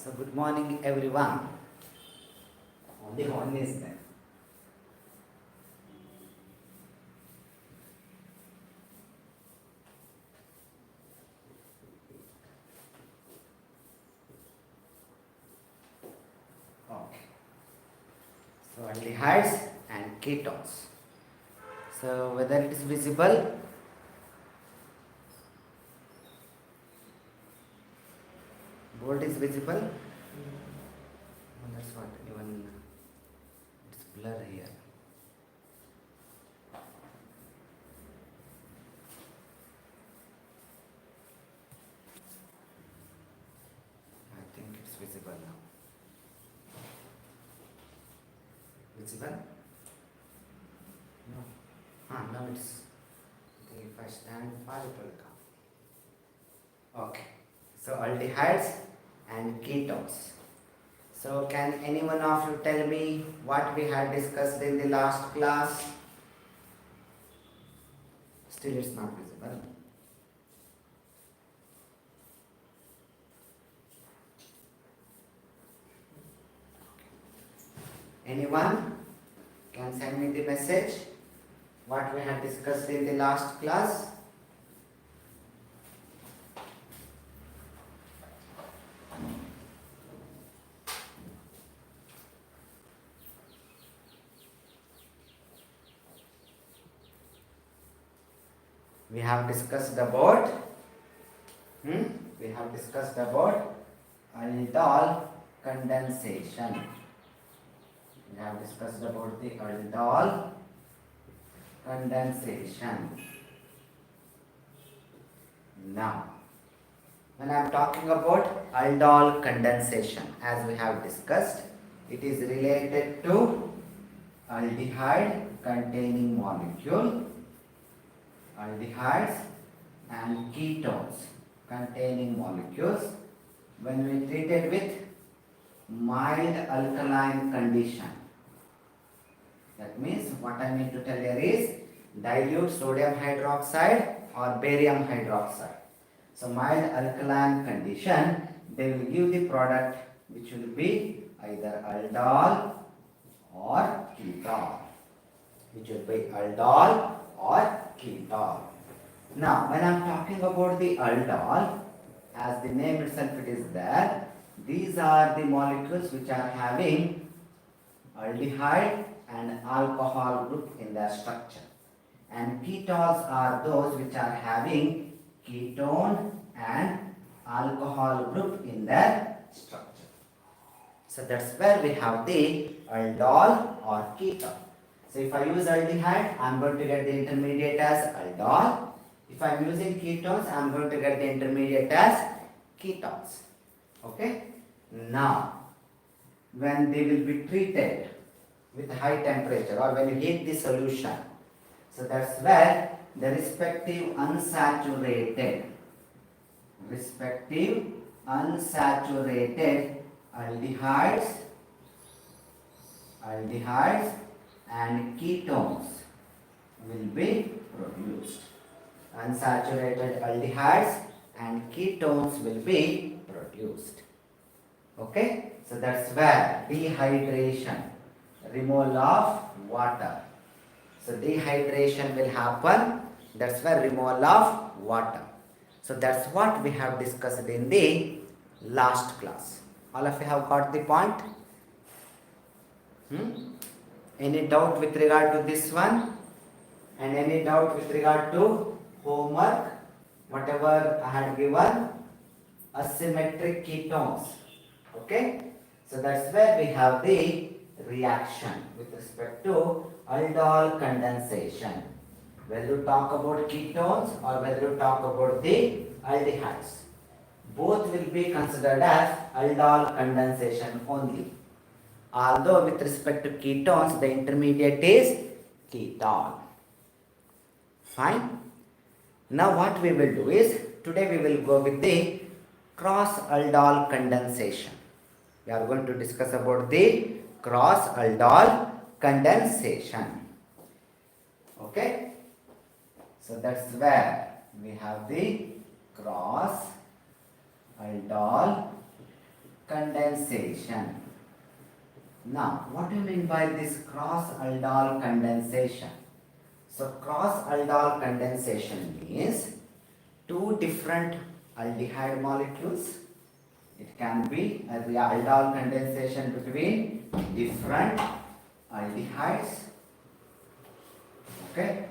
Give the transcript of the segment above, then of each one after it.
So good morning everyone. Only one is there. Okay. So aldehydes and ketones. So whether it is visible, board is visible. Oh, that's what even it's blur here. I think it's visible now. Visible? No. Now it's. I think if I stand far, it will come. Okay. So aldehydes and ketones. So can any one of you tell me what we had discussed in the last class? Still it's not visible. Anyone can send me the message what we had discussed in the last class? We have discussed about aldol condensation. We have discussed about the aldol condensation. Now, when I am talking about aldol condensation, as we have discussed, it is related to aldehyde containing molecule, aldehydes and ketones containing molecules when we treated with mild alkaline condition. That means what I mean to tell here is dilute sodium hydroxide or barium hydroxide. So mild alkaline condition, they will give the product which will be either aldol or ketol. Which will be aldol or ketol. Now, when I am talking about the aldol, as the name itself it is there, these are the molecules which are having aldehyde and alcohol group in their structure. And ketols are those which are having ketone and alcohol group in their structure. So that's where we have the aldol or ketol. So if I use aldehyde, I am going to get the intermediate as aldol. If I am using ketones, I am going to get the intermediate as ketones. Okay? Now, when they will be treated with high temperature or when you heat the solution, so that's where the respective unsaturated aldehydes and ketones will be produced. Unsaturated aldehydes and ketones will be produced. Okay? So that's where dehydration, removal of water. So dehydration will happen. That's where removal of water. So that's what we have discussed in the last class. All of you have got the point? Any doubt with regard to this one? And any doubt with regard to homework? Whatever I had given, asymmetric ketones. Okay? So that's where we have the reaction with respect to aldol condensation. Whether you talk about ketones or whether you talk about the aldehydes, both will be considered as aldol condensation only. Although with respect to ketones, the intermediate is ketol. Fine. Now what we will do is, today we will go with the cross aldol condensation. We are going to discuss about the cross aldol condensation. Okay. So that's where we have the cross aldol condensation. Now, what do you mean by this cross-Aldol condensation? So, cross-Aldol condensation means two different aldehyde molecules. It can be a aldol condensation between different aldehydes, okay,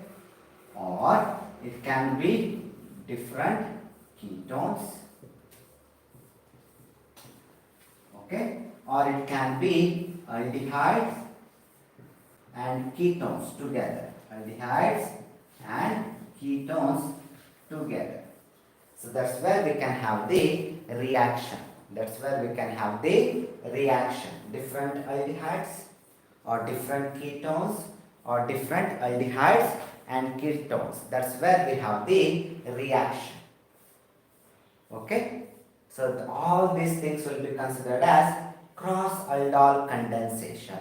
or it can be different ketones, okay, or it can be aldehydes and ketones together, aldehydes and ketones together. So that's where we can have the reaction. That's where we can have the reaction. Different aldehydes or different ketones or different aldehydes and ketones. That's where we have the reaction. Okay? So all these things will be considered as cross-Aldol condensation.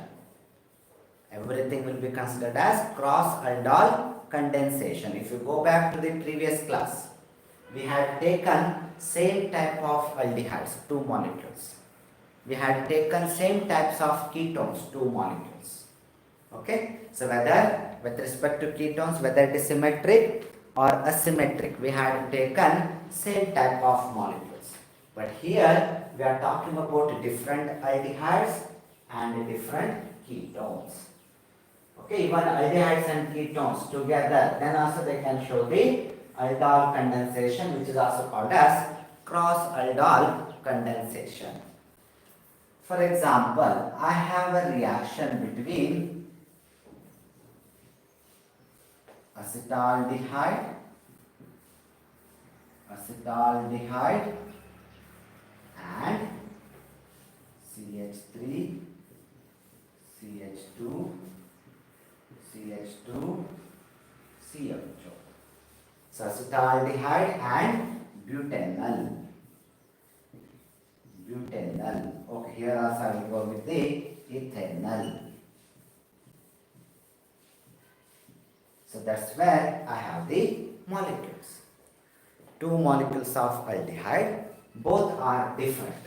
Everything will be considered as cross-Aldol condensation. If you go back to the previous class, we had taken same type of aldehydes, 2 molecules. We had taken same types of ketones, 2 molecules. Okay? So whether with respect to ketones, whether it is symmetric or asymmetric, we had taken same type of molecules. But here we are talking about different aldehydes and different ketones. Okay, even aldehydes and ketones together, then also they can show the aldol condensation, which is also called as cross-Aldol condensation. For example, I have a reaction between acetaldehyde and CH3, CH2, CH2, CH2. So acetaldehyde and butanol. Okay, here also I will go with the ethanol. So that's where I have the molecules. 2 molecules of aldehyde, both are different.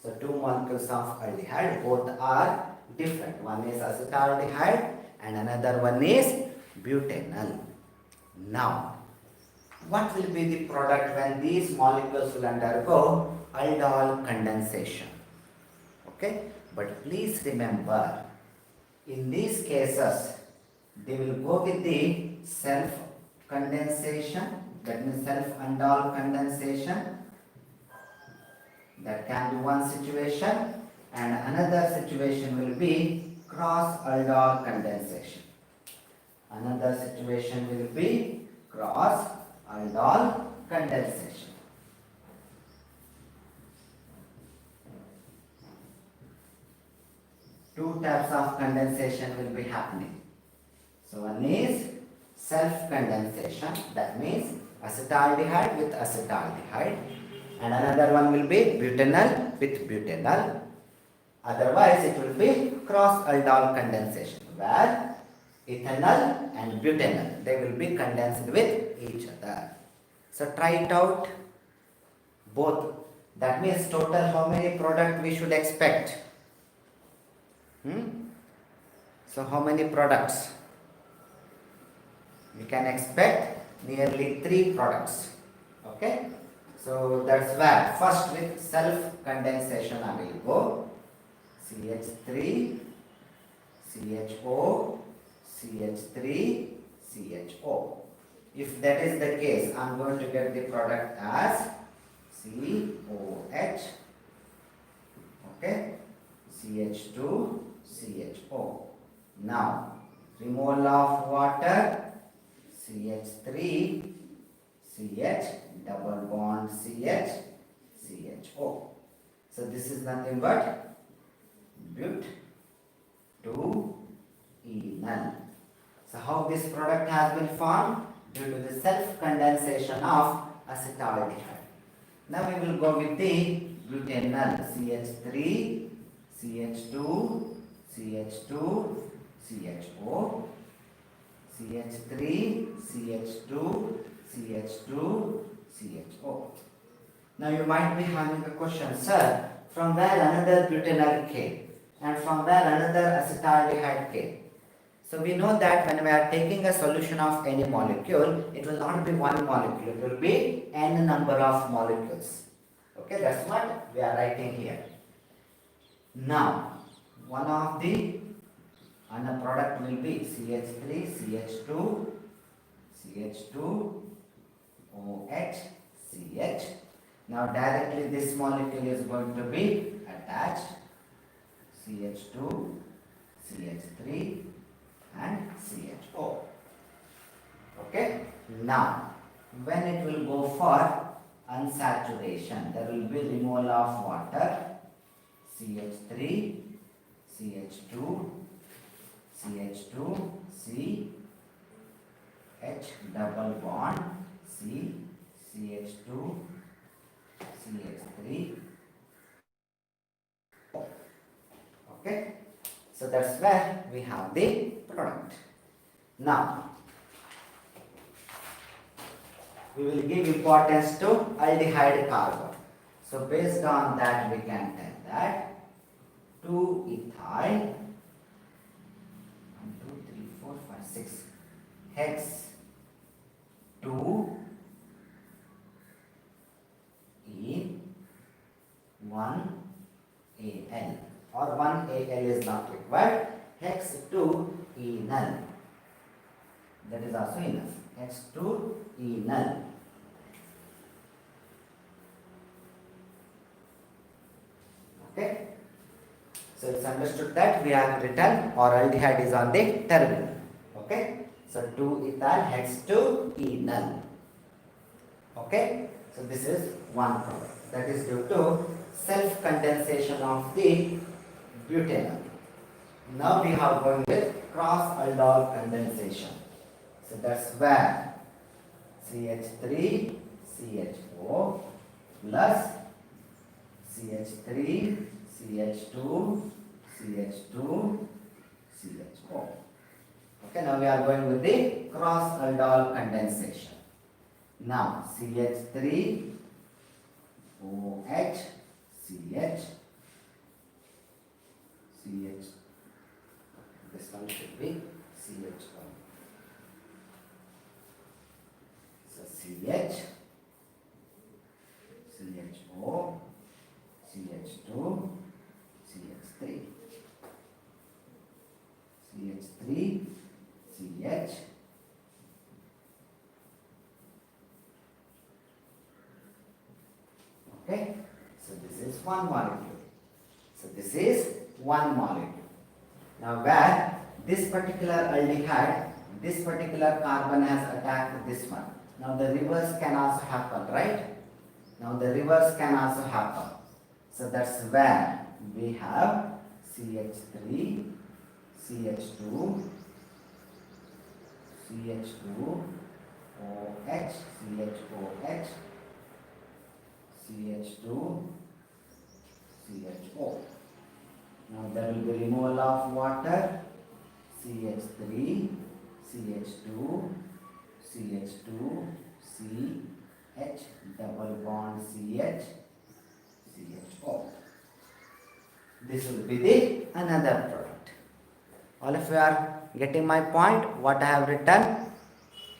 So 2 molecules of aldehyde, both are different. One is acetaldehyde and another one is butanol. Now, what will be the product when these molecules will undergo aldol condensation? Okay, but please remember, in these cases, they will go with the self condensation, that means self aldol condensation. That can be one situation, and another situation will be cross aldol condensation. Another situation will be cross aldol condensation. Two types of condensation will be happening. So one is self-condensation, that means acetaldehyde with acetaldehyde, and another one will be butanol with butanol. Otherwise, it will be cross-aldol condensation, where ethanol and butanol, they will be condensed with each other. So try it out, both. That means total how many products we should expect? So how many products? We can expect nearly 3 products. Okay? So that's where first with self-condensation I will go. CH3, CHO, CH3, CHO. If that is the case, I am going to get the product as COH, okay, CH2, CHO. Now, removal of water, CH3, CH, double bond CH, CHO. So this is nothing but but 2-enol. So how this product has been formed? Due to the self-condensation of acetaldehyde. Now we will go with the butanol, CH3, CH2, CH2, CHO, CH3, CH2, CH2, CHO. Now you might be having a question, sir, from where another butynyl came, and from where another acetaldehyde came. So we know that when we are taking a solution of any molecule, it will not be one molecule, it will be n number of molecules. Okay, that's what we are writing here. Now, one of the and the product will be CH3, CH2, CH2, OH, CH. Now directly this molecule is going to be attached, CH2, CH3 and CHO. Okay. Now when it will go for unsaturation, there will be removal of water, CH3, CH2, CH2, C, H double bond, C, CH2, CH3. Okay, so that's where we have the product. Now, we will give importance to aldehyde carbon. So based on that, we can tell that 2-ethyl 6 hex 2 E 1 Al, or 1 Al is not required, hex 2 enal, that is also enough, hex 2 enal. Okay, so it's understood that we have written or aldehyde is on the terminal. Okay, so 2-ethyl hex 2 enal. Okay, so this is one product, that is due to self condensation of the butanol. Now we have going with cross Aldol condensation. So that's where CH3 CHO plus CH3 CH2 CH2 CHO. Okay, now we are going with the cross Aldol condensation. Now CH3 OH CH CH, this one should be CH1. So CH CHO CH2 CH3 CH3 CH okay, so this is one molecule. So this is one molecule. Now where this particular aldehyde, this particular carbon has attacked this one. Now the reverse can also happen, right? Now the reverse can also happen. So that's where we have CH3, CH2, CH2, OH, CHOH, CH2, CHO. Now there will be removal of water, CH3, CH2, CH2, C, H, double bond CH, CHO. This will be the another product. All of you are getting my point, what I have written?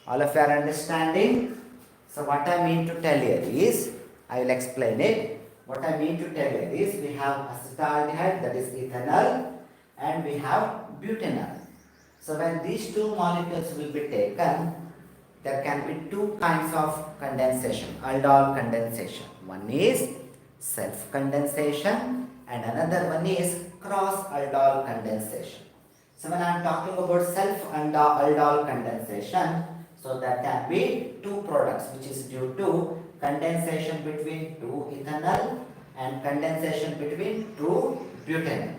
All of you are understanding? So what I mean to tell here is, I will explain it. What I mean to tell you is, we have acetaldehyde, that is ethanol, and we have butanol. So when these two molecules will be taken, there can be two kinds of condensation, aldol condensation. One is self condensation and another one is cross aldol condensation. So when I am talking about self aldol condensation, so there can be two products which is due to condensation between 2-ethanol and condensation between 2-butanol.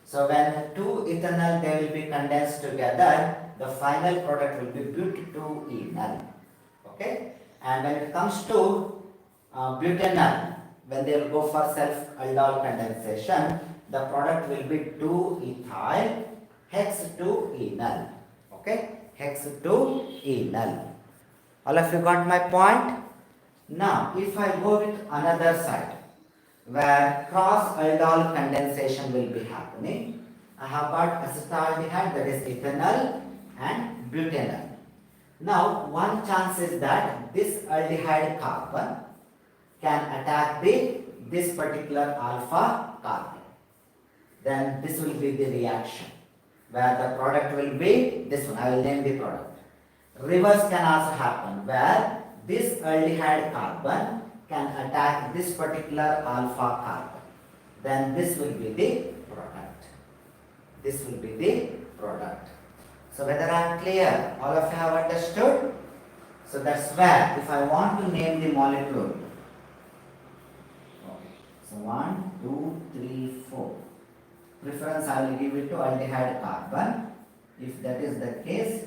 So when 2-ethanol they will be condensed together, the final product will be but-2-enol. Okay? And when it comes to butanol, when they will go for self-aldol condensation, the product will be 2-ethyl hex 2-enol. Okay? Hex 2-enol. All of you got my point? Now, if I go with another side, where cross aldol condensation will be happening. I have got acetaldehyde, that is ethanol and butanol. Now one chance is that this aldehyde carbon can attack this particular alpha carbon. Then this will be the reaction where the product will be this one. I will name the product. Reverse can also happen where this aldehyde carbon can attack this particular alpha carbon. Then this will be the product. This will be the product. So whether I am clear, all of you have understood? So that's where if I want to name the molecule. Okay. So 1, 2, 3, 4. Preference I will give it to aldehyde carbon. If that is the case,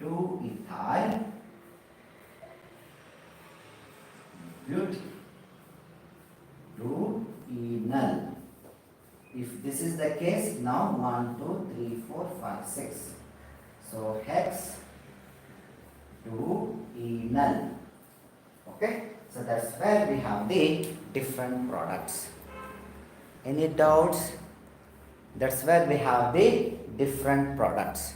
2-ethyl butenol. If this is the case, now 1, 2, 3, 4, 5, 6. So hex 2-enol. Okay, so that's where we have the different products. Any doubts? That's where we have the different products.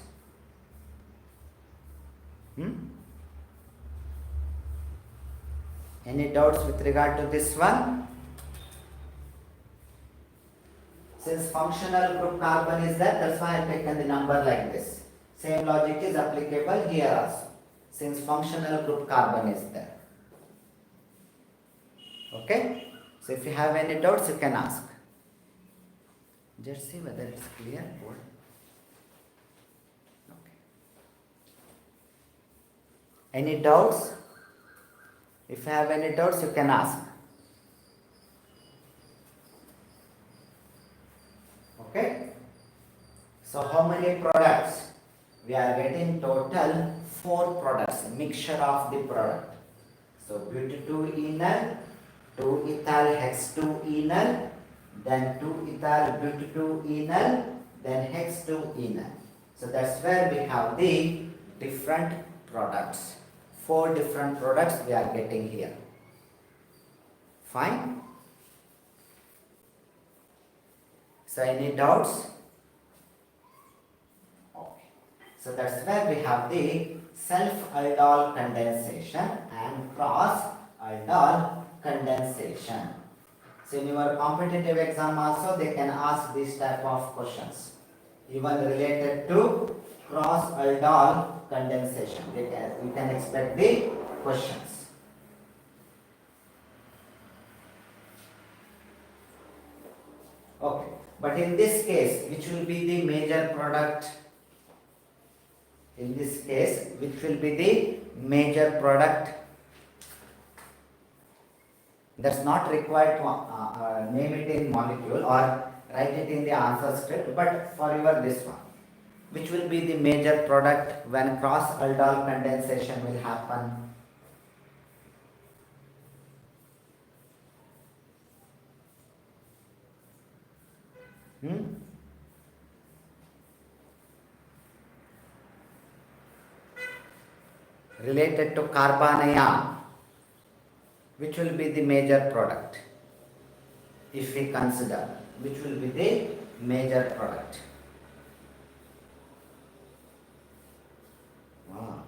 Any doubts with regard to this one? Since functional group carbon is there, that's why I have taken the number like this. Same logic is applicable here also, since functional group carbon is there. Okay? So if you have any doubts, you can ask. Just see whether it's clear. Okay. Any doubts? If you have any doubts, you can ask. Okay? So how many products? We are getting total 4 products, a mixture of the product. So but2-enol, 2-ethyl hex2-enol, then 2-ethyl but2-enol, then hex2-enol. So that's where we have the different products. 4 different products we are getting here. Fine? So any doubts? So that's where we have the self-aldol condensation and cross-aldol condensation. So in your competitive exam also they can ask these type of questions, even related to cross-aldol condensation. You can expect the questions. Okay, but in this case, which will be the major product? In this case, which will be the major product? That's not required to name it in molecule or write it in the answer script, but for your this one, which will be the major product when cross-aldol condensation will happen? Related to carbanion, which will be the major product? If we consider, which will be the major product? Wow.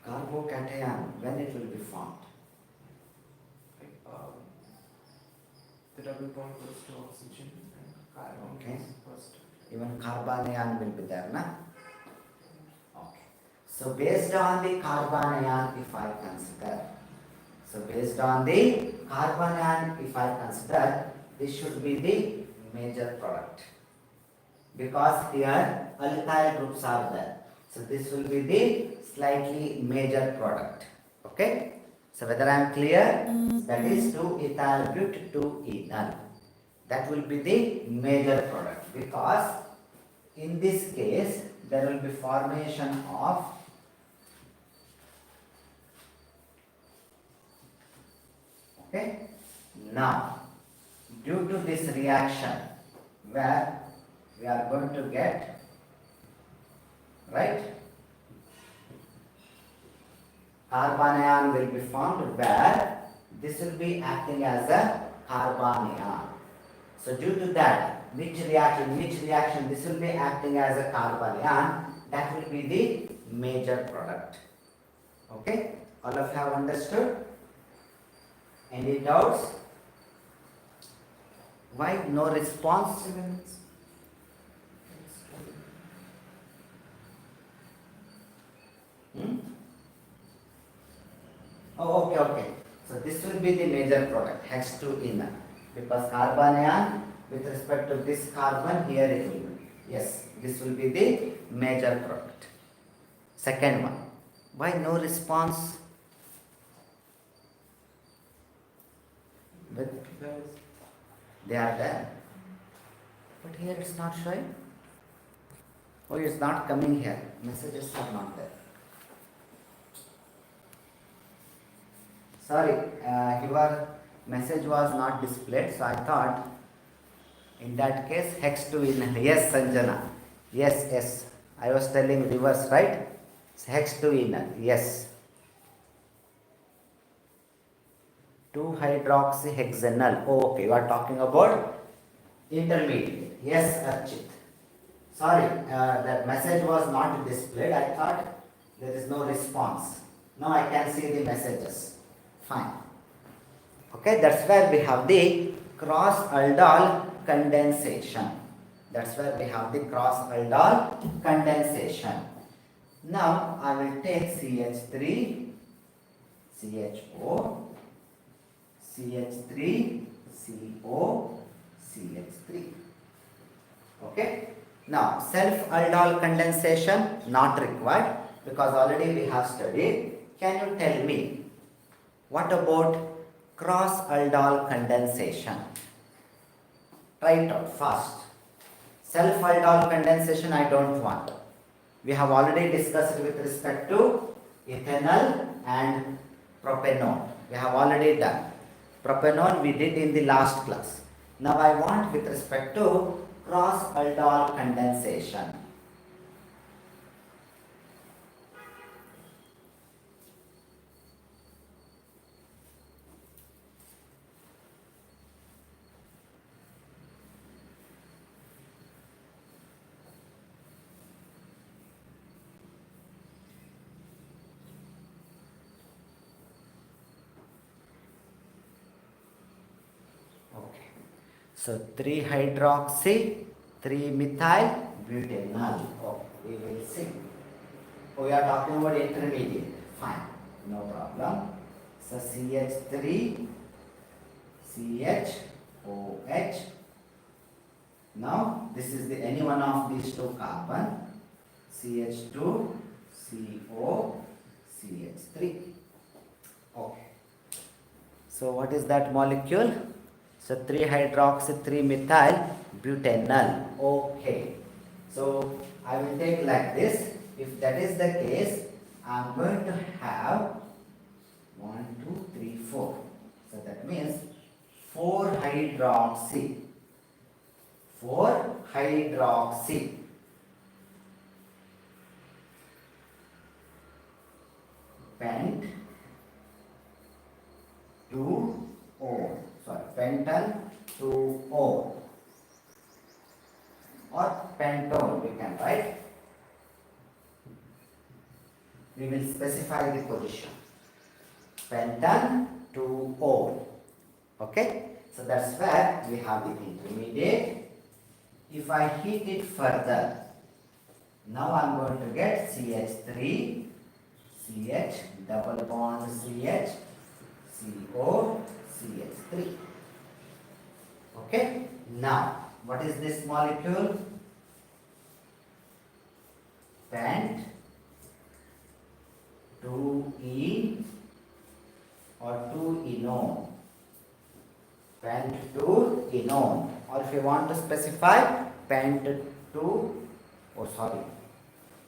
Carbocation, when it will be formed? The double bond goes to oxygen and carbon Okay. first. Even carbanion will be there, na? Okay. So based on the carbanion, if I consider, this should be the major product, because here alkyl groups are there. So this will be the slightly major product. Okay. So whether I am clear, that is 2-ethyl but2-enol. That will be the major product, because in this case there will be formation of okay. Now due to this reaction where we are going to get, right, Carbon ion will be formed where this will be acting as a carbon ion. So due to that, which reaction this will be acting as a carbon ion, that will be the major product. Okay, all of you have understood? Any doubts? Why no response? 7 minutes. Oh, okay. So this will be the major product, H2 inner. Because carbon ion, with respect to this carbon, here it will be. Yes, this will be the major product. Second one. Why no response? But they are there. But here it's not showing. Oh, it's not coming here. Messages are not there. Sorry, your message was not displayed, so I thought in that case hex 2 in. Yes, Sanjana. Yes. I was telling reverse, right? It's hex 2 in. Yes. 2-hydroxyhexanol. Oh, okay, you are talking about intermediate. Yes, Archit. Sorry, that message was not displayed. I thought there is no response. Now I can see the messages. Fine. Okay, that's where we have the cross aldol condensation. That's where we have the cross aldol condensation. Now I will take CH3, CHO, CH3, CO, CH3. Okay. Now self aldol condensation not required because already we have studied. Can you tell me what about cross aldol condensation? Try it out fast. Self aldol condensation I don't want. We have already discussed with respect to ethanol and propanol. We have already done. Propanol we did in the last class. Now I want with respect to cross aldol condensation. So 3-hydroxy, 3-methyl butanol. Oh, we will see. Oh, we are talking about intermediate. Fine, no problem. So CH3, CHOH. Now this is the any one of these two carbon. CH2, CO, CH3. Okay. So what is that molecule? So 3-hydroxy 3-methyl butanol. Okay. So I will take like this. If that is the case, I am going to have 1, 2, 3, 4. So that means 4-hydroxy. 4-hydroxy. Pent 2O. Sorry, pental 2O. Or pentol we can write. We will specify the position. Pentan 2O. Okay? So that's where we have the intermediate. If I heat it further, now I am going to get CH3, CH, double bond CH, CO, CH3. Okay? Now, what is this molecule? Pent 2E or 2-enone. Pent 2-enone. Or if you want to specify, Pent 2,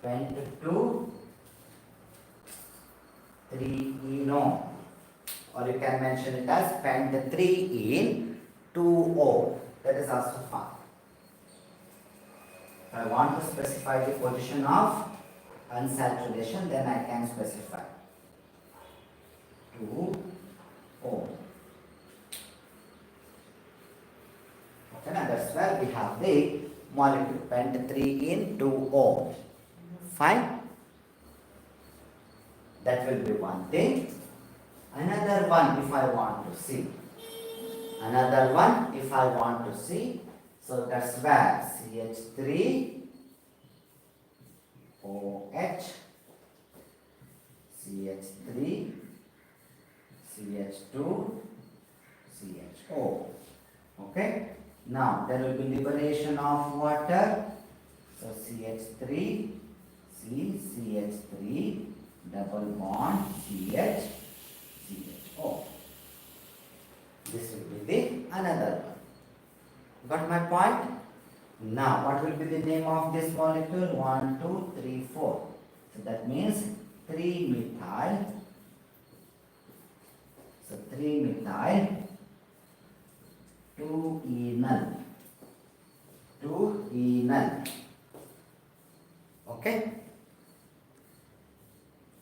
Pent 2 3-enone. Or you can mention it as Pent 3-ene 2O. That is also fine. If I want to specify the position of unsaturation, then I can specify. have the molecule pent 3 in 2O. Fine? That will be one thing. Another one if I want to see. Another one if I want to see. So that's where CH3 OH, CH3, CH2, CHO. Okay. Now there will be liberation of water. So CH3, CH3, double bond CH, CHO. This will be the another one. Got my point? Now what will be the name of this molecule? 1, 2, 3, 4. So that means 3-methyl. So 3-methyl 2-enol. 2-enol. Okay?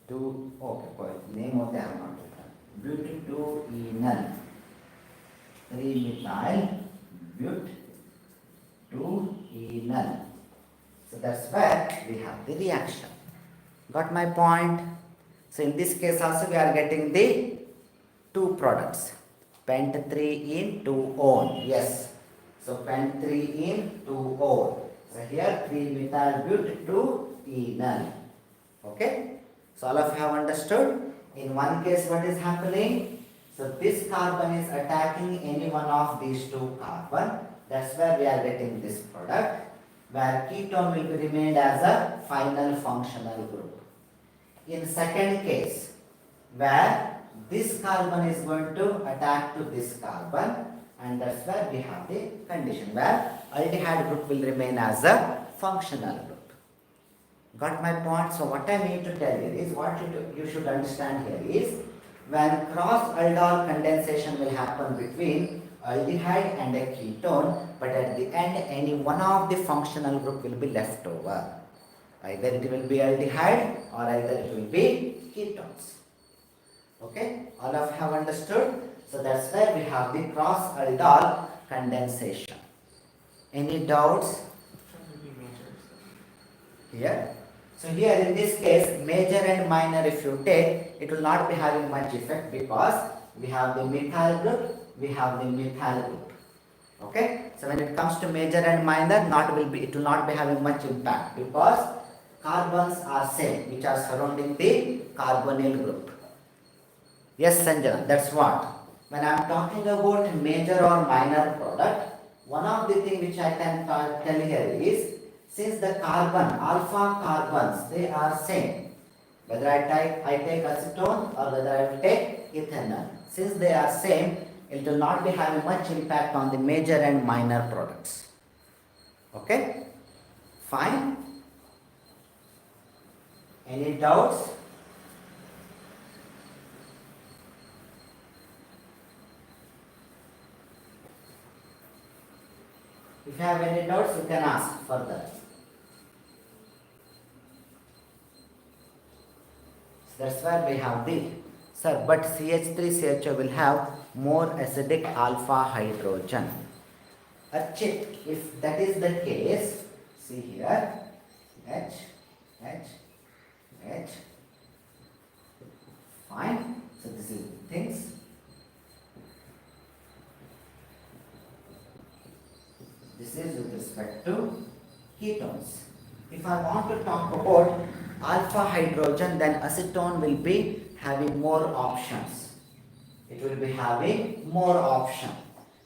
Okay, कोई name होता है हमारे but 2-enol. 3-methyl but 2-enol. So that's where we have the reaction. Got my point? So in this case also we are getting the two products. Pent 3 in 2-one. Yes. So pent 3 in 2-one. So here 3-methyl but 2-enol. Okay. So all of you have understood? In one case what is happening? So this carbon is attacking any one of these two carbon. That's where we are getting this product, where ketone will be remained as a final functional group. In second case, where this carbon is going to attack to this carbon, and that's where we have the condition where aldehyde group will remain as a functional group. Got my point? So what I need to tell you is, what you should understand here is, when cross aldol condensation will happen between aldehyde and a ketone, but at the end any one of the functional group will be left over. Either it will be aldehyde or either it will be ketones. Okay, all of you have understood? So that's why we have the cross aldol condensation. Any doubts here? So here in this case, major and minor if you take, it will not be having much effect because we have the methyl group, we have the methyl group. Okay, so when it comes to major and minor, it will not be having much impact because carbons are same which are surrounding the carbonyl group. Yes, Sanjana, that's what. When I am talking about major or minor product, one of the things which I can tell here is, since the carbon, alpha carbons, they are same. Whether I take acetone or whether I will take ethanol. Since they are same, it will not be having much impact on the major and minor products. Okay? Fine? Any doubts? If you have any doubts, you can ask further. So that's why we have the, sir, but CH3CHO will have more acidic alpha hydrogen. Check. If that is the case, see here, H, H, H, fine. So this is things. This is with respect to ketones. If I want to talk about alpha hydrogen, then acetone will be having more options. It will be having more option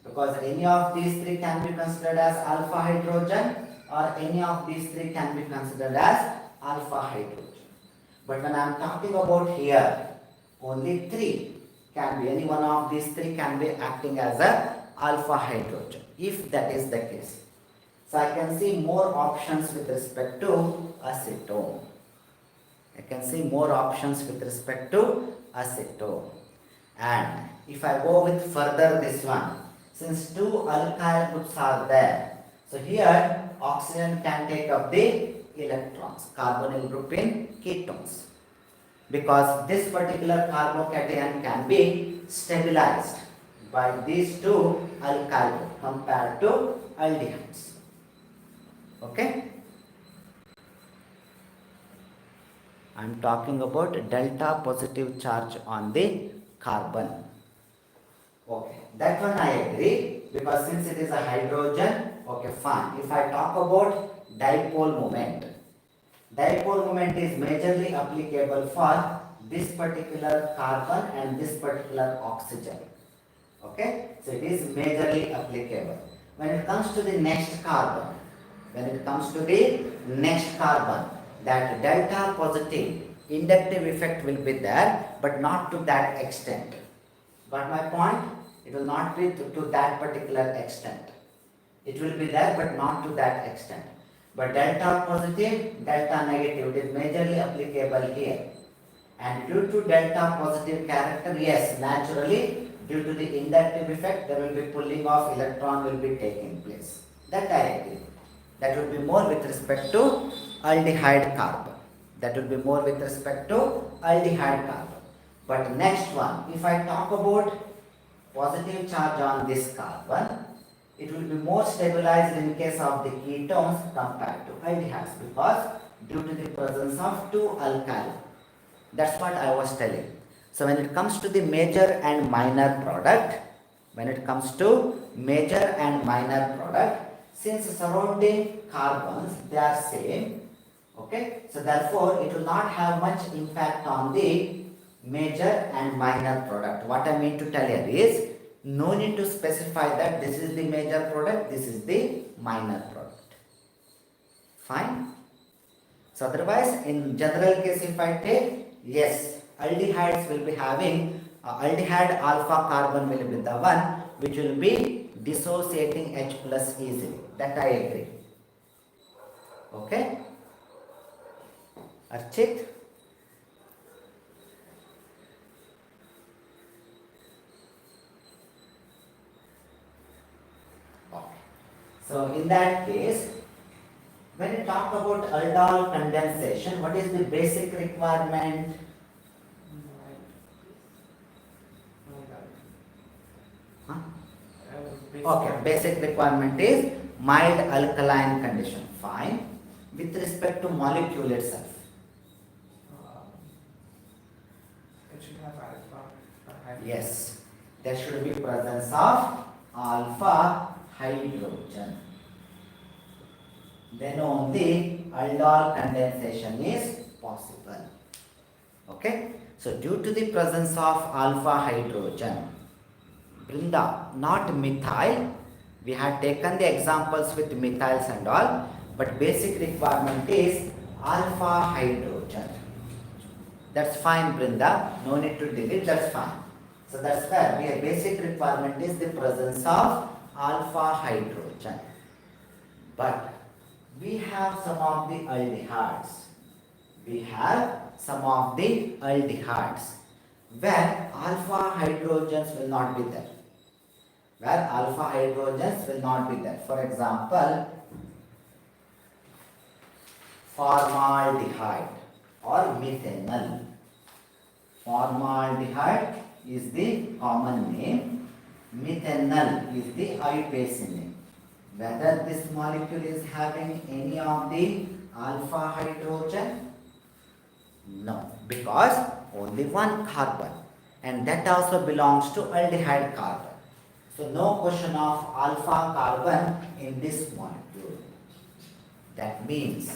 because any of these three can be considered as alpha hydrogen or any of these three can be considered as alpha hydrogen. But when I am talking about here, only three can be, any one of these three can be acting as a alpha hydrogen, if that is the case. So I can see more options with respect to acetone. I can see more options with respect to acetone. And if I go with further this one, since two alkyl groups are there, so here oxygen can take up the electrons, carbonyl group in ketones, because this particular carbocation can be stabilized by these two alkyl groups compared to aldehydes. Okay? I am talking about delta positive charge on the carbon. Okay, that one I agree, because since it is a hydrogen, okay, fine. If I talk about dipole moment, dipole moment is majorly applicable for this particular carbon and this particular oxygen. Okay, so it is majorly applicable. When it comes to the next carbon, that delta positive inductive effect will be there, but not to that extent. Got my point? It will not be to that particular extent. It will be there, but not to that extent. But delta positive, delta negative, it is majorly applicable here. And due to delta positive character, yes, naturally, due to the inductive effect, there will be pulling of electron will be taking place. That I agree. That will be more with respect to aldehyde carbon. But next one, if I talk about positive charge on this carbon, it will be more stabilized in case of the ketones compared to aldehydes, because due to the presence of two alkyl. That's what I was telling. So when it comes to the major and minor product, since surrounding carbons, they are same, okay, so therefore it will not have much impact on the major and minor product. What I mean to tell here is, no need to specify that this is the major product, this is the minor product. Fine. So otherwise, in general case, if I take, yes, aldehydes will be having aldehyde alpha carbon will be the one which will be dissociating H plus easily. That I agree. Okay? Archit? Okay. So in that case, when you talk about aldol condensation, what is the basic requirement? Huh? Okay, basic requirement is mild alkaline condition. Fine. With respect to molecule itself. It should have alpha. Yes, there should be presence of alpha hydrogen. Then only aldol condensation is possible. Okay. So due to the presence of alpha hydrogen, Brinda, not methyl. We had taken the examples with methyls and all, but basic requirement is alpha hydrogen. That's fine, Brinda. No need to delete, that's fine. So that's where we have basic requirement is the presence of alpha hydrogen. But we have some of the aldehydes. Where alpha hydrogens will not be there. For example, formaldehyde or methanol. Formaldehyde is the common name. Methanol is the IUPAC name. Whether this molecule is having any of the alpha hydrogen? No, because only one carbon, and that also belongs to aldehyde carbon. So no question of alpha carbon in this molecule. That means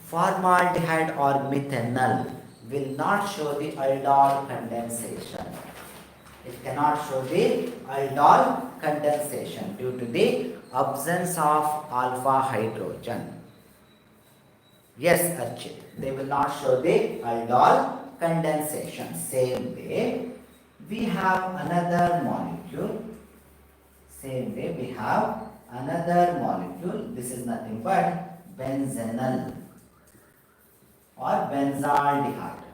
formaldehyde or methanol will not show the aldol condensation. It cannot show the aldol condensation due to the absence of alpha hydrogen. Yes, Archit, they will not show the aldol condensation. Same way, we have another molecule. This is nothing but benzenol or benzaldehyde.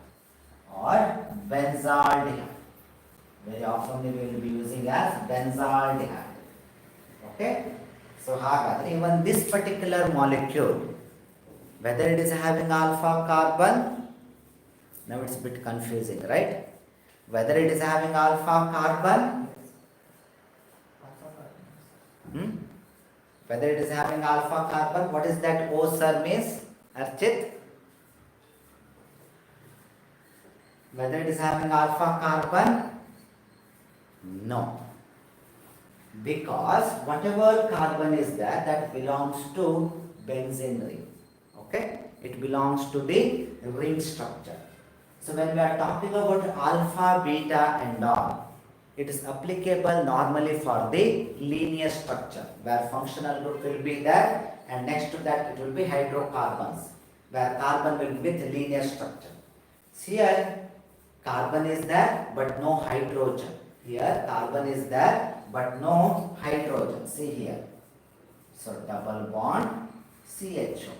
Very often we will be using as benzaldehyde. Okay? So, even this particular molecule, whether it is having alpha carbon, now it's a bit confusing, right? Whether it is having alpha carbon, Whether it is having alpha carbon, what is that O sir means? Archit? Whether it is having alpha carbon? No. Because whatever carbon is there, that belongs to benzene ring. Okay? It belongs to the ring structure. So when we are talking about alpha, beta and all, it is applicable normally for the linear structure, where functional group will be there and next to that it will be hydrocarbons, where carbon will be with linear structure. See here, carbon is there but no hydrogen. Here carbon is there but no hydrogen. See here. So double bond CHO.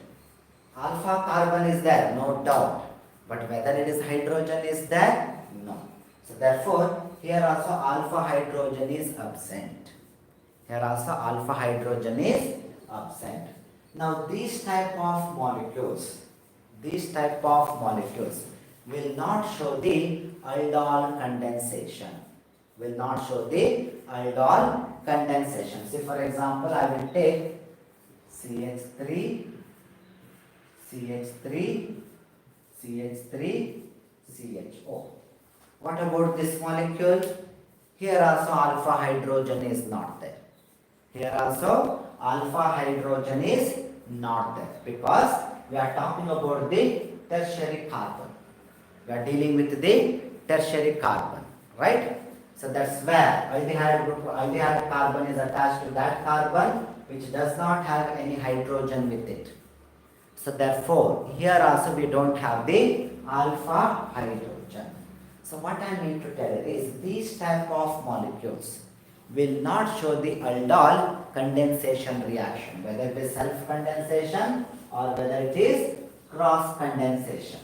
Alpha carbon is there, no doubt. But whether it is hydrogen is there? No. So therefore, here also alpha hydrogen is absent. Here also alpha hydrogen is absent. Now these type of molecules will not show the aldol condensation. Will not show the aldol condensation. See, for example, I will take CH3, CH3, CH3, CHO. What about this molecule? Here also alpha hydrogen is not there. Here also alpha hydrogen is not there because we are talking about the tertiary carbon. We are dealing with the tertiary carbon, right? So that's where aldehyde carbon is attached to that carbon which does not have any hydrogen with it. So therefore, here also we don't have the alpha hydrogen. So what I mean to tell you is these type of molecules will not show the aldol condensation reaction, whether it is self-condensation or whether it is cross-condensation.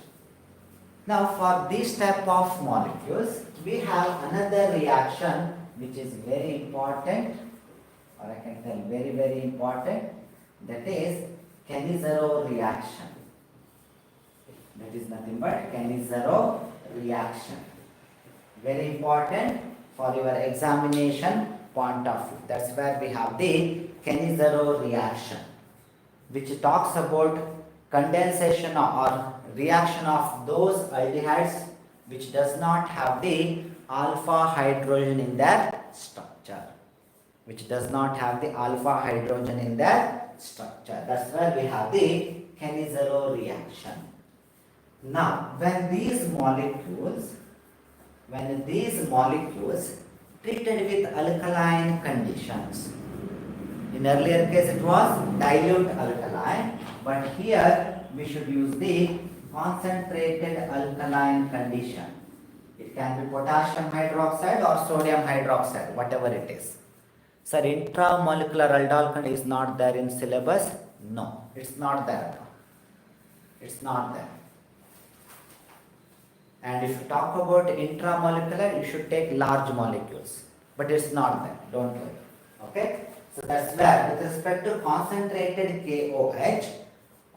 Now for these type of molecules, we have another reaction which is very important, or I can tell very, very important, that is Cannizzaro reaction. That is nothing but Cannizzaro reaction. Very important for your examination point of view. That's where we have the Cannizzaro reaction, which talks about condensation or reaction of those aldehydes which does not have the alpha hydrogen in their structure. Which does not have the alpha hydrogen in their structure. That's where we have the Cannizzaro reaction. Now, when these molecules treated with alkaline conditions, in earlier case it was dilute alkaline, but here we should use the concentrated alkaline condition. It can be potassium hydroxide or sodium hydroxide, whatever it is. Sir, intramolecular aldol is not there in syllabus? No, it's not there. It's not there. And if you talk about intramolecular, you should take large molecules. But it's not there, don't worry. Okay? So that's where with respect to concentrated KOH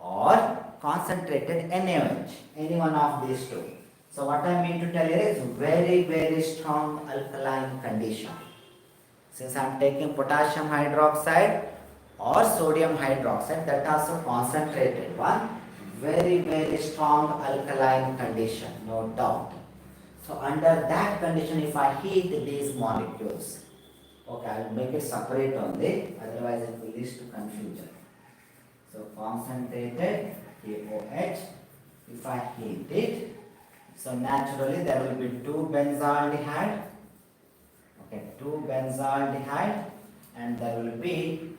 or concentrated NaOH, any one of these two. So what I mean to tell you is very, very strong alkaline condition. Since I am taking potassium hydroxide or sodium hydroxide, that also concentrated one, very, very strong alkaline condition, no doubt. So under that condition, if I heat these molecules, okay, I will make it separate only, otherwise it will lead to confusion. So concentrated KOH, if I heat it, so naturally there will be 2 benzaldehyde, okay, 2 benzaldehyde, and there will be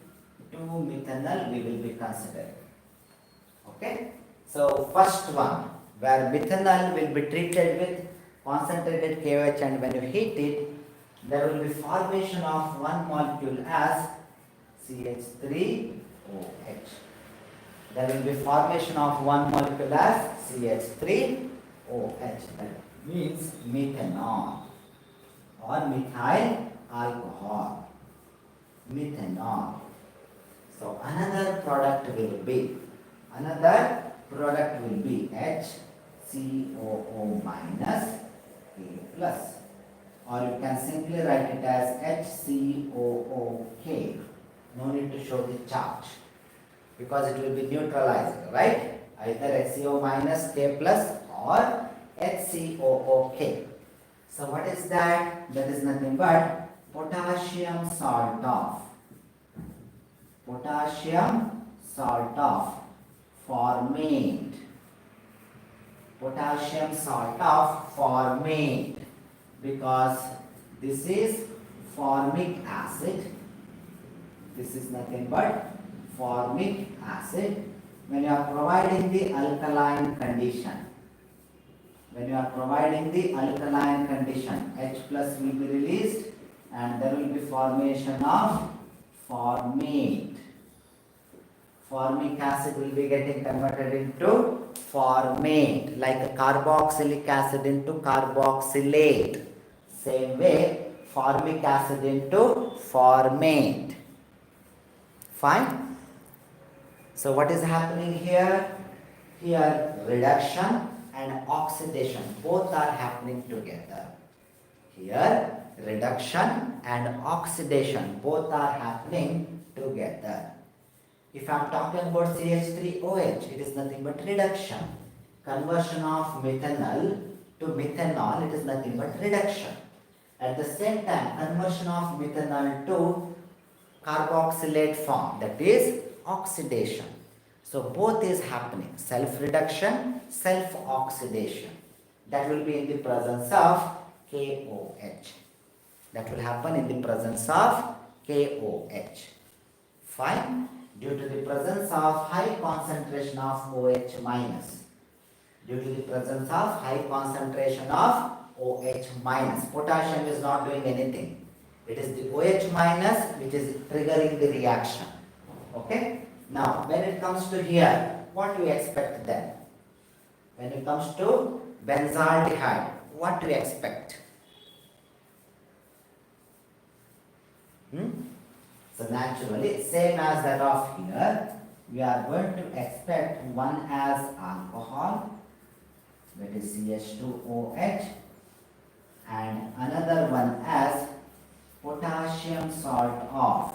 2 methanol we will be considering. Okay, so first one, where methanol will be treated with concentrated KOH, and when you heat it, there will be formation of one molecule as CH3OH. There will be formation of one molecule as CH3OH. That means methanol or methyl alcohol. Methanol. So another product will be HCOO minus K plus. Or you can simply write it as HCOOK. No need to show the charge because it will be neutralized, right? Either HCO minus K plus or HCOOK. So what is that? That is nothing but potassium salt of formate. Potassium salt of formate, because this is formic acid. This is nothing but formic acid. When you are providing the alkaline condition, H plus will be released and there will be formation of formate. Formic acid will be getting converted into formate, like a carboxylic acid into carboxylate. Same way, formic acid into formate. Fine? So what is happening here? Here reduction and oxidation both are happening together. Here reduction and oxidation both are happening together. If I am talking about CH3OH, it is nothing but reduction. Conversion of methanol to methanol, it is nothing but reduction. At the same time, conversion of methanol to carboxylate form, that is oxidation. So both is happening, self-reduction, self-oxidation. That will be in the presence of KOH. That will happen in the presence of KOH. Fine? Due to the presence of high concentration of OH minus. Potassium is not doing anything. It is the OH minus which is triggering the reaction. Okay? Now, when it comes to here, what do you expect then? When it comes to benzaldehyde, what do you expect? So naturally, same as that of here, we are going to expect one as alcohol, that is CH2OH, and another one as potassium salt of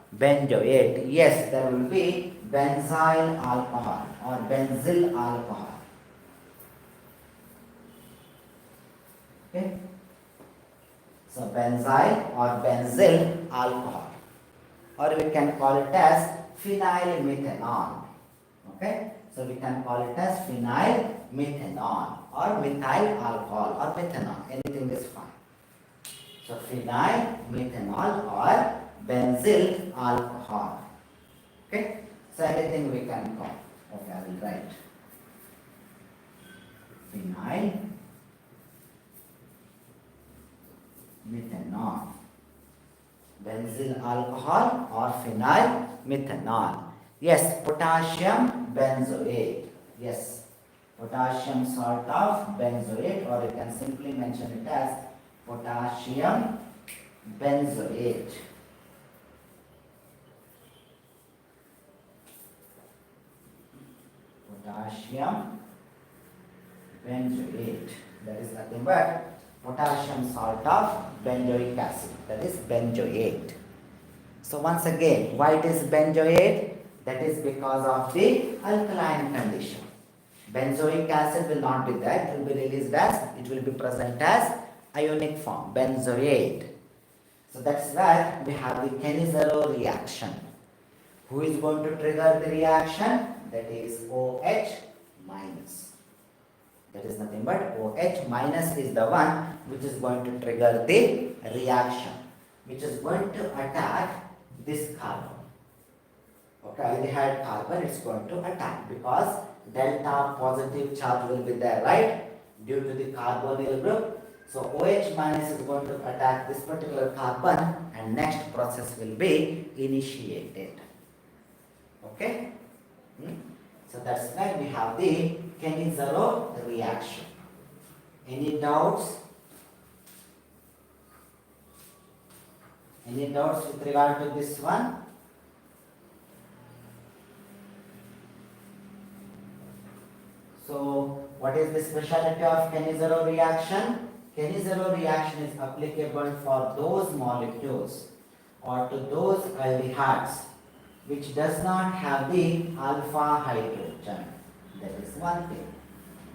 benzoate. Yes, there will be benzyl alcohol or benzyl alcohol. Okay? So benzyl or benzyl alcohol, or we can call it as phenyl methanol. Okay? So we can call it as phenyl methanol or methyl alcohol or methanol. Anything is fine. So phenyl methanol or benzyl alcohol. Okay? So anything we can call. Okay, I will write phenyl methanol, benzyl alcohol or phenyl methanol. Yes, potassium benzoate. Yes, potassium salt of benzoate, or you can simply mention it as potassium benzoate. Potassium benzoate. That is nothing but potassium salt of benzoic acid, that is benzoate. So once again, why it is benzoate? That is because of the alkaline condition. Benzoic acid will not be there, it will be released as, it will be present as ionic form, benzoate. So that's where we have the Kenny-Zero reaction. Who is going to trigger the reaction? That is OH minus. That is nothing but OH minus is the one which is going to trigger the reaction, which is going to attack this carbon. Okay, aldehyde carbon is going to attack because delta positive charge will be there, right? Due to the carbonyl group. So OH minus is going to attack this particular carbon and next process will be initiated. Okay? So that's why we have the Kenny-Zero reaction. Any doubts? Any doubts with regard to this one? So What is the specialty of Kenny-Zero reaction? Kenny-Zero reaction is applicable for those molecules or to those aldehydes which does not have the alpha hydrogen. That is one thing.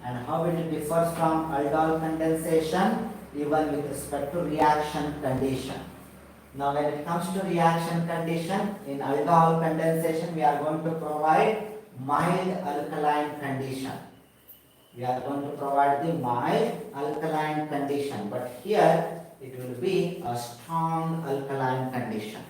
And how it differs from aldol condensation? Even with respect to reaction condition. Now when it comes to reaction condition, in aldol condensation we are going to provide mild alkaline condition. We are going to provide the mild alkaline condition, but here it will be a strong alkaline condition.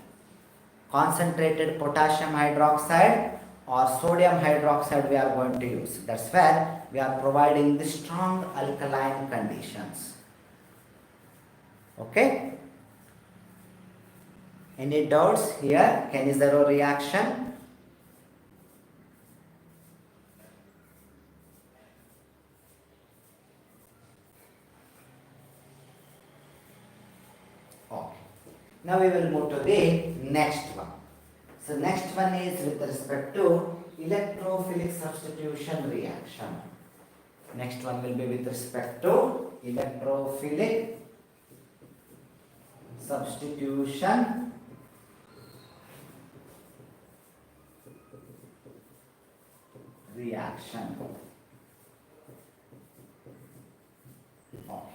Concentrated potassium hydroxide or sodium hydroxide we are going to use. That's where we are providing the strong alkaline conditions. Okay? Any doubts here? Kenny-Zero reaction? Okay. Now we will move to the next one. So next one is with respect to electrophilic substitution reaction. Next one will be with respect to electrophilic substitution reaction. Okay.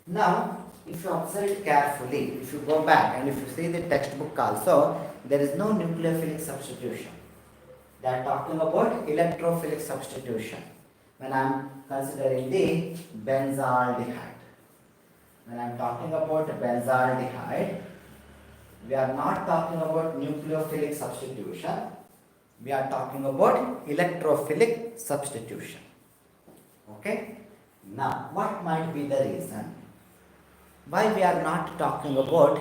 Now, if you observe it carefully, if you go back and if you see the textbook also, there is no nucleophilic substitution. They are talking about electrophilic substitution. When I am considering the benzaldehyde. When I am talking about benzaldehyde, we are not talking about nucleophilic substitution. We are talking about electrophilic substitution. Okay? Now, what might be the reason why we are not talking about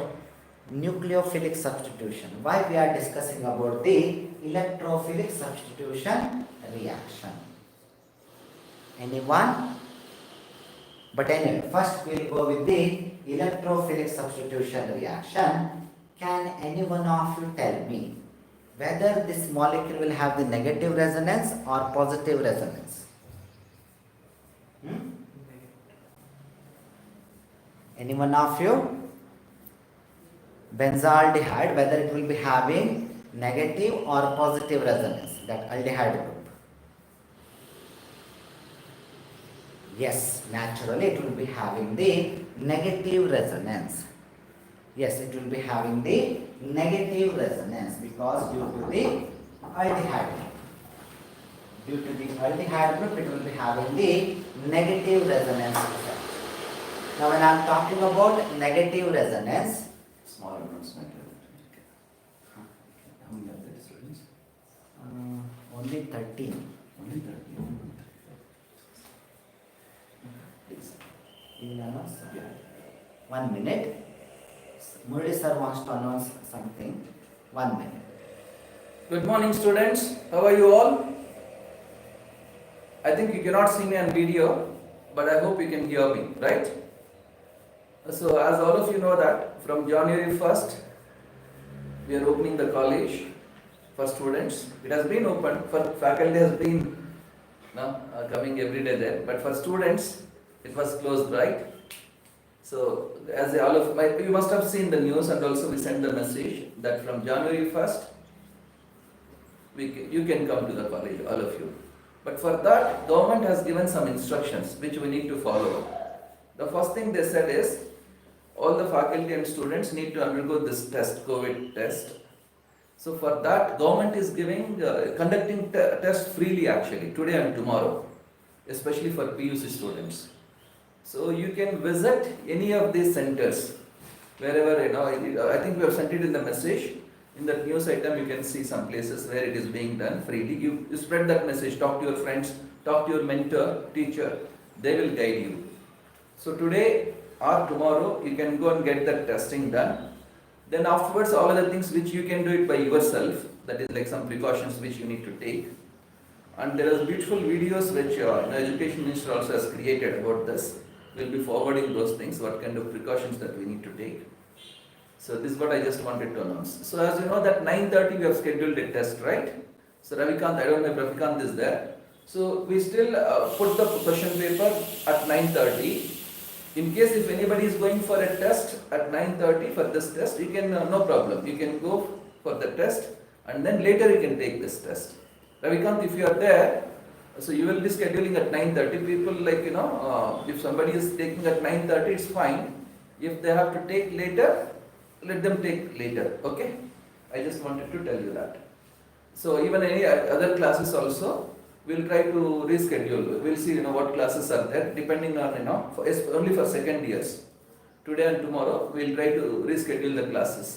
nucleophilic substitution? Why we are discussing about the electrophilic substitution reaction? Anyone? But anyway, first we will go with the electrophilic substitution reaction. Can any one of you tell me whether this molecule will have the negative resonance or positive resonance? Any one of you? Benzaldehyde, whether it will be having negative or positive resonance, that aldehyde group. Yes, naturally it will be having the negative resonance. Yes, it will be having the negative resonance because due to the aldehyde group. Due to the aldehyde group, it will be having the negative resonance effect. Now when I am talking about negative resonance, Small announcement. How many are there, students? only 13. Only 13. Please. You will announce? Yeah. 1 minute. Murali sir wants to announce something. 1 minute. Good morning, students. How are you all? I think you cannot see me on video, but I hope you can hear me, right? So, as all of you know that from January 1st, we are opening the college for students. It has been open, for faculty has been coming every day there, but for students, it was closed, right? So, as all of you must have seen the news, and also we sent the message that from January 1st, you can come to the college, all of you. But for that, government has given some instructions which we need to follow. The first thing they said is, all the faculty and students need to undergo this test, COVID test. So for that, government is conducting tests freely actually, today and tomorrow, especially for PUC students. So you can visit any of these centers, wherever, I think we have sent it in the message. In that news item, you can see some places where it is being done freely. You spread that message, talk to your friends, talk to your mentor, teacher, they will guide you. So today or tomorrow, you can go and get that testing done. Then afterwards, all other things which you can do it by yourself, that is like some precautions which you need to take. And there are beautiful videos which Education Minister also has created about this. We'll be forwarding those things, what kind of precautions that we need to take. So this is what I just wanted to announce. So as you know that 9:30 we have scheduled a test, right? So Ravikant, I don't know if Ravikant is there. So we still put the question paper at 9:30. In case if anybody is going for a test at 9:30 for this test, you can no problem. You can go for the test and then later you can take this test. Ravikant, if you are there, so you will be scheduling at 9:30. People like if somebody is taking at 9:30, it's fine. If they have to take later, let them take later. Okay? I just wanted to tell you that. So even any other classes also, we'll try to reschedule. We'll see what classes are there depending on it's only for second years. Today and tomorrow we'll try to reschedule the classes.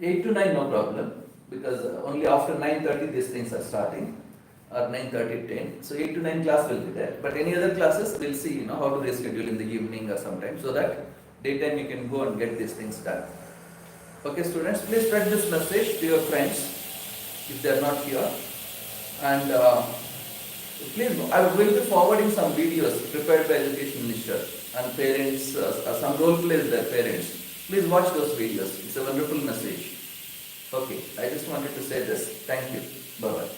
8 to 9 no problem, because only after 9:30 these things are starting, or 9:30 10. So 8 to 9 class will be there. But any other classes we'll see how to reschedule in the evening or sometime, so that daytime you can go and get these things done. Okay students, please spread this message to your friends if they are not here. And please, I will be forwarding some videos prepared by Education Minister and parents, some role plays their parents. Please watch those videos. It's a wonderful message. Okay, I just wanted to say this. Thank you. Bye-bye.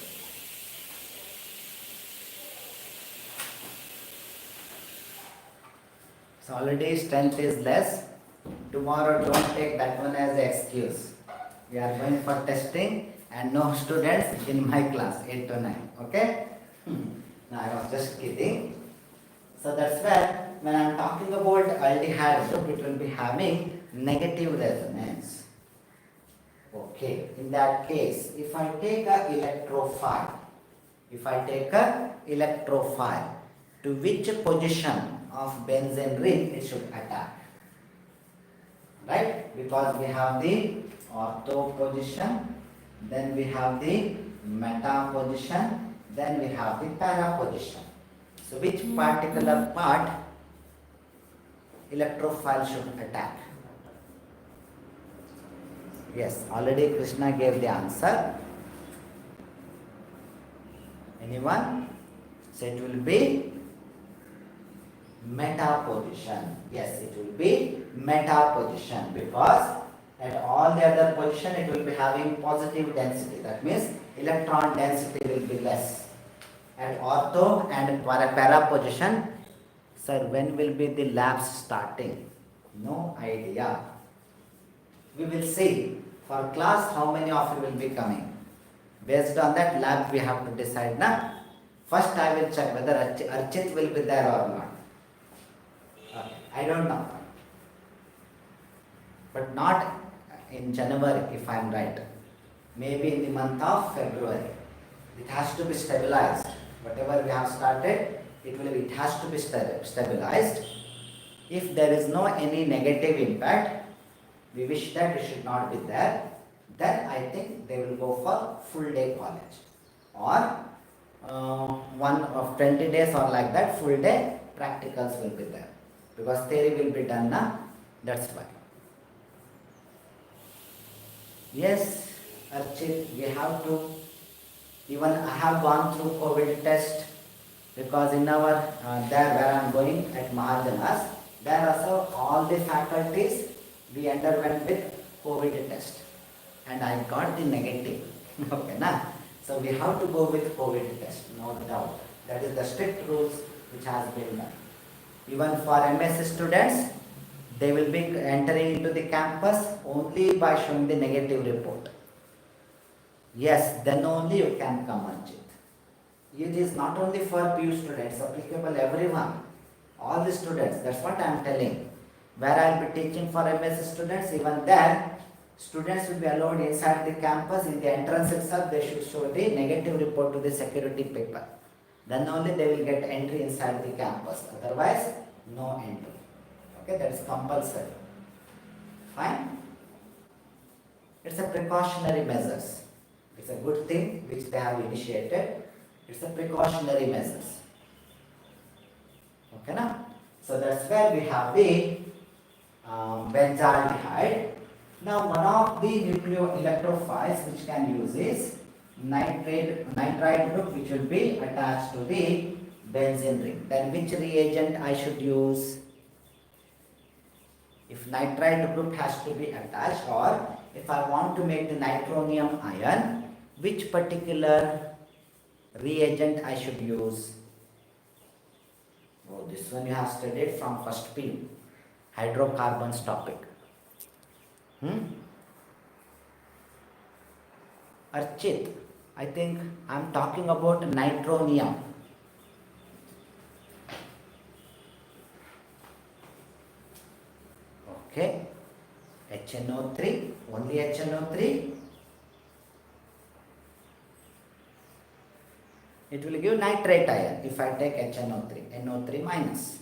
So already strength is less. Tomorrow don't take that one as an excuse. We are going for testing and no students in my class, 8 to 9. Okay? No, I was just kidding. So that's where when I am talking about aldehyde group, it will be having negative resonance. Okay, in that case, if I take a electrophile, to which position of benzene ring it should attack? Right? Because we have the ortho position, then we have the meta position, then we have the para position. So which particular part electrophile should attack? Yes, already Krishna gave the answer. Anyone? So it will be meta position. Yes, it will be meta position, because at all the other position it will be having positive density. That means electron density will be less. At ortho and para position, sir, when will be the labs starting? No idea. We will see. For class, how many of you will be coming? Based on that lab we have to decide now. First I will check whether Archit will be there or not. Okay. I don't know. But not in January, if I am right. Maybe in the month of February. It has to be stabilized. Whatever we have started, it has to be stabilized. If there is no any negative impact, we wish that it should not be there, then I think they will go for full day college, or one of 20 days or like that, full day practicals will be there, because theory will be done now. That's why. Yes, Archit, we have to. Even I have gone through COVID test, because in our there where I am going at Mahajanas, there also all the faculties we underwent with COVID test, and I got the negative. Okay, na? So we have to go with COVID test, no doubt. That is the strict rules which has been done. Even for MS students, they will be entering into the campus only by showing the negative report. Yes, then only you can come, Archit. It is not only for PU students, applicable everyone, all the students. That's what I am telling. Where I will be teaching for MS students, even there, students will be allowed inside the campus. In the entrance itself, they should show the negative report to the security paper. Then only they will get entry inside the campus. Otherwise, no entry. Okay, that is compulsory. Fine? It's a precautionary measures. It's a good thing which they have initiated. It's a precautionary measures. Okay, na? So that's where we have the benzaldehyde. Now one of the nucleoelectrophiles which can use is nitride group, which will be attached to the benzene ring. Then which reagent I should use? If nitride group has to be attached, or if I want to make the nitronium ion, which particular reagent I should use? Oh, this one you have studied from first PU, hydrocarbons topic. Archit, I think I am talking about nitronium. Okay, HNO3, only HNO3. It will give nitrate ion if I take HNO3, NO3 minus.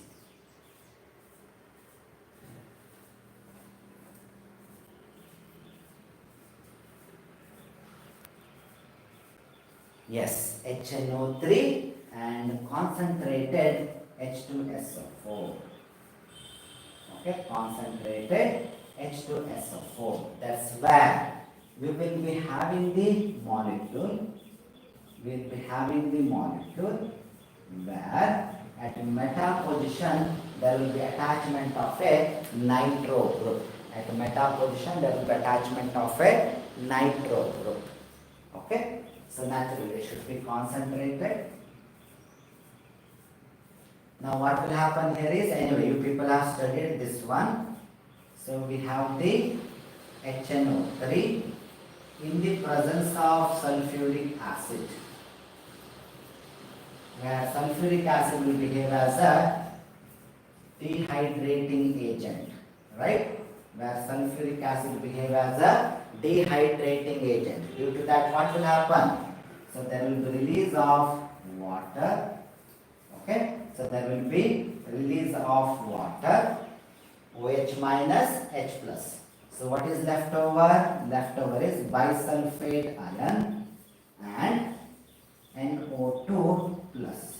Yes, HNO3 and concentrated H2SO4. Okay, concentrated H2SO4. That's where we will be having the molecule. We will be having the molecule where at meta position there will be attachment of a nitro group. At meta position there will be attachment of a nitro group. Okay. So naturally it should be concentrated. Now what will happen here is, anyway you people have studied this one. So we have the HNO3 in the presence of sulfuric acid, where sulfuric acid will behave as a dehydrating agent, right? Where sulfuric acid will behave as a dehydrating agent. Due to that, what will happen? So there will be release of water. Okay, so there will be release of water, OH minus, H plus. So what is left over? Left over is bisulfate ion and NO2 plus.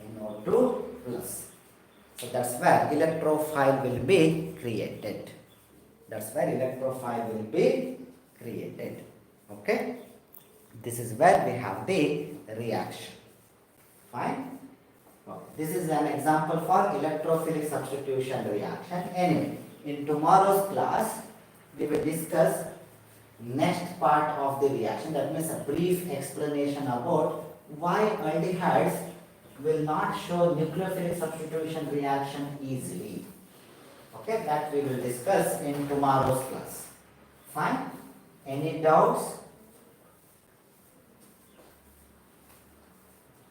NO2 plus. So that's where electrophile will be created. That's where electrophile will be created. Okay. This is where we have the reaction. Fine. Okay. This is an example for electrophilic substitution reaction. Anyway, in tomorrow's class, we will discuss next part of the reaction. That means a brief explanation about why aldehydes will not show nucleophilic substitution reaction easily. Okay, that we will discuss in tomorrow's class. Fine. Any doubts?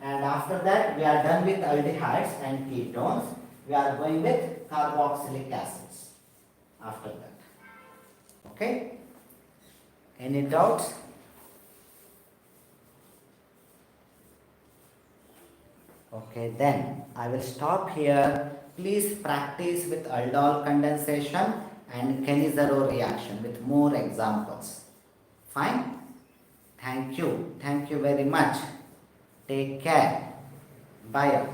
And after that, we are done with aldehydes and ketones. We are going with carboxylic acids after that. Okay? Any doubts? Okay, then I will stop here. Please practice with aldol condensation and Kenny-Zero reaction with more examples. Fine? Thank you. Thank you very much. Take care. Bye.